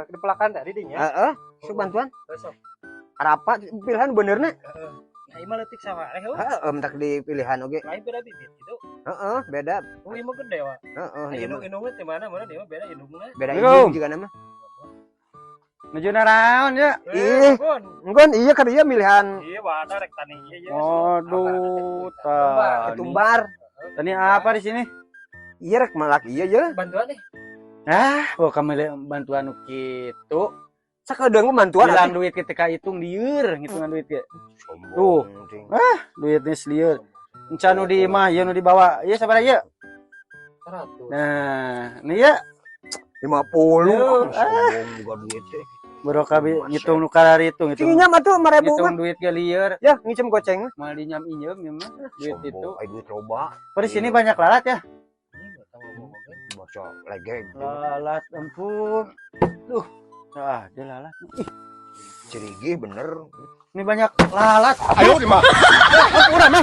Dipelakan tadi dinya. Heeh, sok bantuan. Besok. Arapa pilihan benerna. Nah, ieu mah leutik sawareh heuh. Heeh, mentak di pilihan oge. Lain beda bibit gitu. Heeh, beda. Oh, ieu mah gede wa. Heeh, Aya ieu mah indung-indungna teh mana dia mah beda indungna. beda Assalamualaikum. indung juga nama. Nuju naraon ya? Ih. Gon. Enggon iya kan ieu milihan Iya, wadah rek tani ieu. Waduh, ketumbar. Tani apa di sini? Iya rek malak iya ye. Bantuan nih. Kami bantuan nu kitu. Sakedeung bantuan Hilang duit ketika hitung lieur, hitungan duit ge. tuh. Duitnya lieur. Encan nu di imah, ieu nu dibawa. Ieu sabaraha ieu? 100. Nah, ini ya 50. Sombong juga duit teh. barokah ngitung nu karari hitung Tingginya mah tuh 5.000 Hitung mah. duit ge lieur. Ya, ngicem goceng mah. Mal dinyam injem ya mah duit itu. Ai duit loba. Di sini banyak lalat ya? Masa legeng. Lalat ampun. Duh. Ada lalat. Ih, Cerigi bener. ini banyak lalat. Ayo di mah. Urang mah.